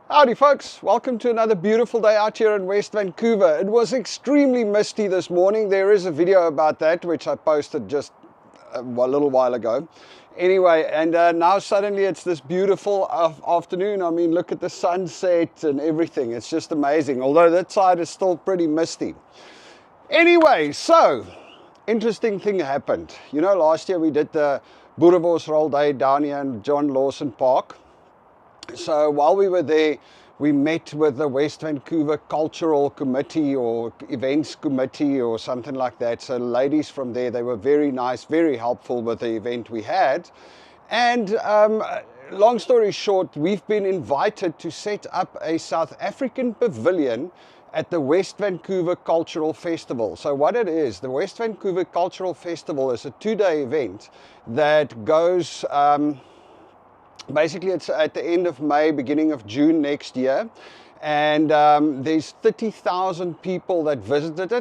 Howdy folks, welcome to another beautiful day out here in West Vancouver. It was extremely misty this morning. There is a video about that which I posted just a little while ago. Anyway, and now suddenly it's this beautiful afternoon. I mean, look at the sunset and everything. It's just amazing, although that side is still pretty misty. Anyway, so interesting thing happened. You know, last year we did the Boerewors Day down here in John Lawson Park. So while we were there, we met with the West Vancouver Cultural Committee or Events Committee or something like that. So ladies from there, they were very nice, very helpful with the event we had. And long story short, we've been invited to set up a South African pavilion at the West Vancouver Cultural Festival. So what it is, the West Vancouver Cultural Festival is a 2-day event that goes... basically, it's at the end of May, beginning of June next year, and there's 30,000 people that visited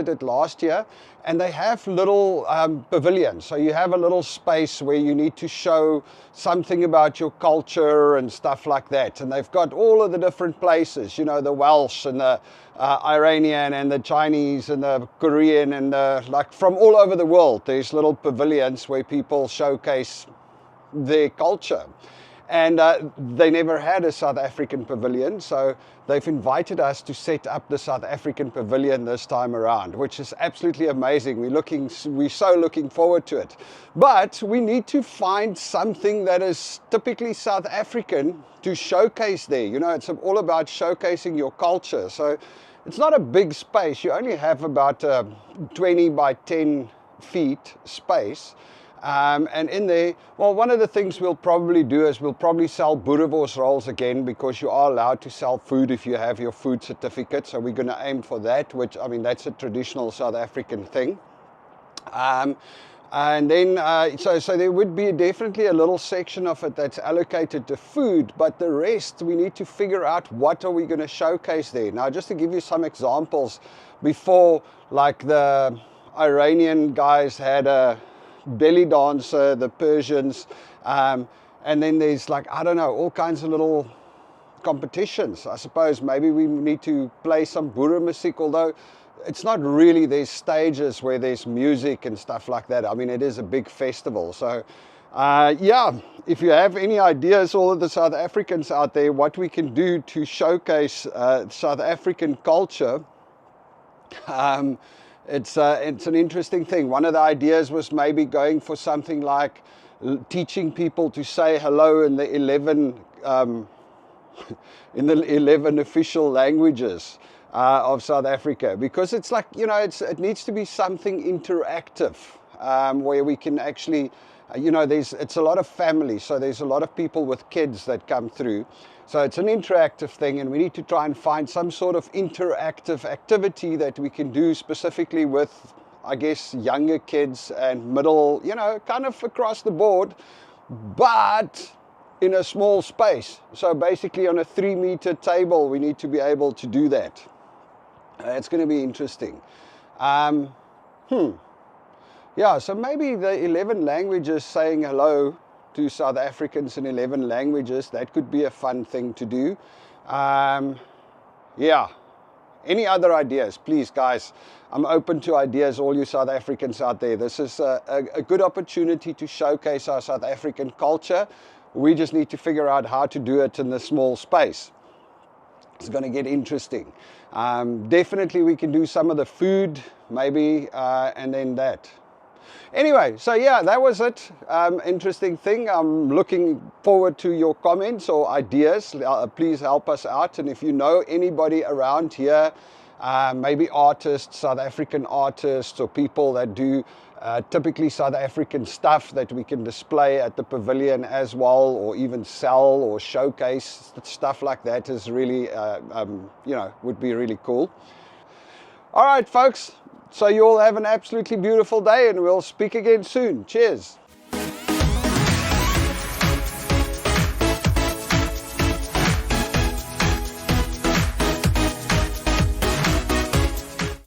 it last year, and they have little pavilions. So you have a little space where you need to show something about your culture and stuff like that. And they've got all of the different places, you know, the Welsh and the Iranian and the Chinese and the Korean and like from all over the world. There's little pavilions where people showcase their culture, and they never had a South African pavilion, so they've invited us to set up the South African pavilion this time around, which is absolutely amazing. We're so looking forward to it, but we need to find something that is typically South African to showcase there. You know, it's all about showcasing your culture. So it's not a big space. You only have about 20 by 10 feet space. And in there, well, one of the things we'll probably do is we'll probably sell Boerewors rolls again, because you are allowed to sell food if you have your food certificate. So we're going to aim for that, which, I mean, that's a traditional South African thing. And then, so there would be definitely a little section of it that's allocated to food, but the rest we need to figure out what are we going to showcase there. Now, just to give you some examples, before, like the Iranian guys had a belly dancer, the Persians, and then there's, like, I don't know, all kinds of little competitions. I suppose maybe we need to play some Boer music, although it's not really, there's stages where there's music and stuff like that. I mean, it is a big festival. So yeah, if you have any ideas, all of the South Africans out there, what we can do to showcase South African culture, it's an interesting thing. One of the ideas was maybe going for something like teaching people to say hello in the 11 official languages of South Africa, because it's like, you know, it needs to be something interactive, where we can actually, you know, it's a lot of families, so there's a lot of people with kids that come through. So it's an interactive thing, and we need to try and find some sort of interactive activity that we can do specifically with, I guess, younger kids and middle, you know, kind of across the board, but in a small space. So basically on a 3-meter table, we need to be able to do that. It's going to be interesting. Yeah, so maybe the 11 languages, saying hello to South Africans in 11 languages, that could be a fun thing to do. Yeah, any other ideas, please, guys? I'm open to ideas, all you South Africans out there. This is a good opportunity to showcase our South African culture. We just need to figure out how to do it in the small space. It's going to get interesting. Definitely we can do some of the food, maybe, and then that. Anyway, so yeah, that was it. Interesting thing. I'm looking forward to your comments or ideas. Please help us out. And if you know anybody around here, maybe artists, South African artists, or people that do typically South African stuff that we can display at the pavilion as well, or even sell or showcase, stuff like that is really, you know, would be really cool. All right, folks. So you all have an absolutely beautiful day, and we'll speak again soon. Cheers.